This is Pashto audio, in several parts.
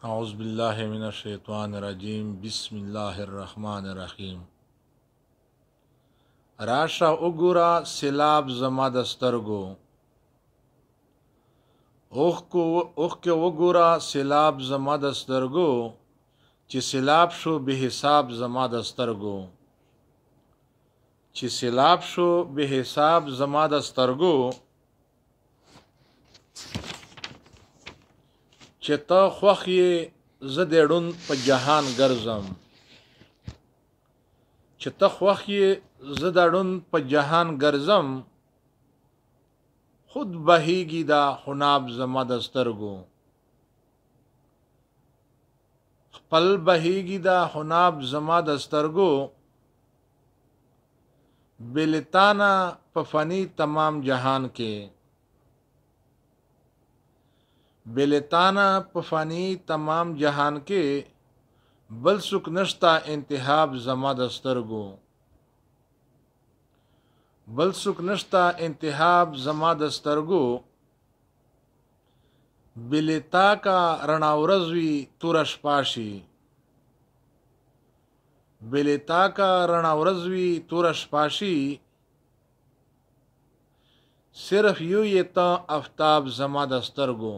أعوذ بالله من الشيطان الرجيم بسم الله الرحمن الرحيم. راشه وګوره سیلاب زما د سترګو، اوښکې وګوره سیلاب زما د سترګو، چې سیلاب شو به حساب زما د سترګو، چې سیلاب شو به حساب زما د سترګو، چې ته خوښ یې زه د ړوند په جهان ګرځم، چې ته خوښ یې زه د ړوند په جهان ګرځم، خود بهیږي دا خناب زما د سترګو، خپل بهیږي دا خناب زما د سترګو، بلتانا په فني تمام جهان کې، بلتانا په فني تمام جهان کې، بل څوک نشتا انتخاب زما د سترګو، بل څوک نشتا انتخاب زما د سترګو، بلتا کا رڼا ورځ وي توره شپه شي، بلتا کا رڼا ورځ وي توره شپه شي، صرف یو یې ته آفتاب زما د سترګو،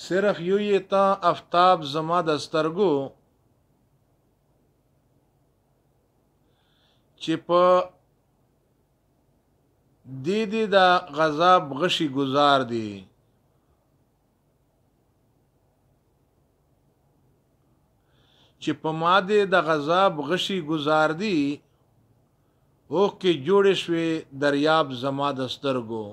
صرف یو یې ته آفتاب زما د سترګو، چې په دې دا غضب غشي گزار دی، چې په ماده د غضب غشي گزار دی، اوخ کې جوړې شوې دریاب زما د سترګو،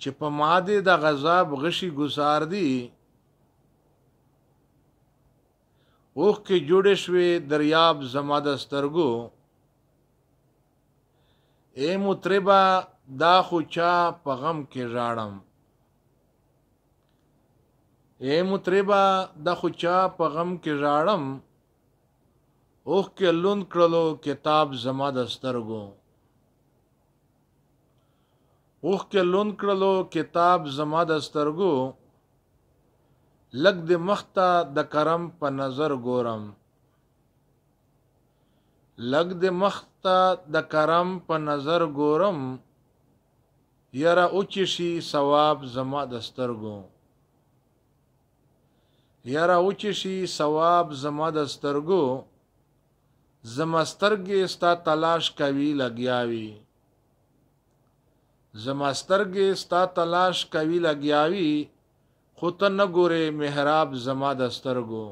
چې په ماده د غضب غشي گزار دی، اوخ کې جوړې شوې دریاب زما د سترګو، اے مطربا دا خو چا په غم کې ژاړم، اے مطربا دا خو چا په غم کې ژاړم، اوخ کې لوند کړلو کتاب زما د سترګو، اوخ کې لوند کړلو کتاب زما د سترګو، لګ د مخته د کرم په نظر ګورم، لګ د مخته د کرم په نظر ګورم، یره اوچې شي ثواب زما د سترګو، یره اوچې شي ثواب زما د سترګو، زما سترګې ستا تلاش کوي لګیاوي، زما سترګې ستا تلاش کوي لګیاوي، خو ته نه ګورې محراب زما د سترګو،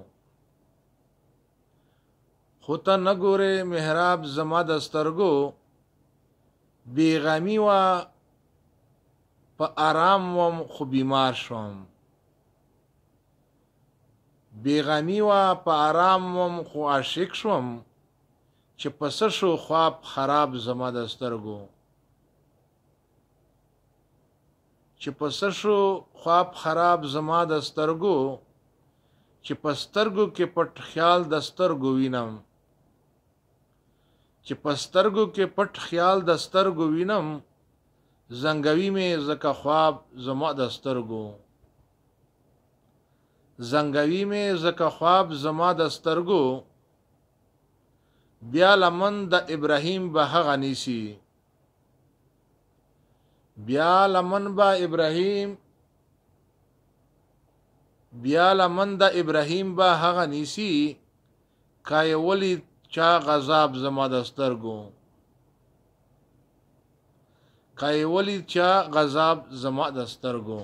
خو ته نه ګورې محراب زما د سترګو، بېغمي وه په آرام وم خو بیمار شوم، بېغمي وه په آرام وم خو عاشق شوم، چې په څه شو خواب خراب زما د سترګو، چې په څه شو خواب خراب زما د سترګو، چې په سترګو کې پټ خیال د سترګو وینم، چې په سترګو کې پټ خیال د سترګو وینم، زنګوي مې ځکه خواب زما د سترګو، زنګوي مې ځکه خواب زما د سترګو، بیا لمن د ابراهیم به هغه نیسي، بیا لمن به ابراهیم، بیا لمن د ابراهیم به هغه نیسي، کای ولی چا غضب زما د سترګو، کای ولی چا غضب زما د سترګو.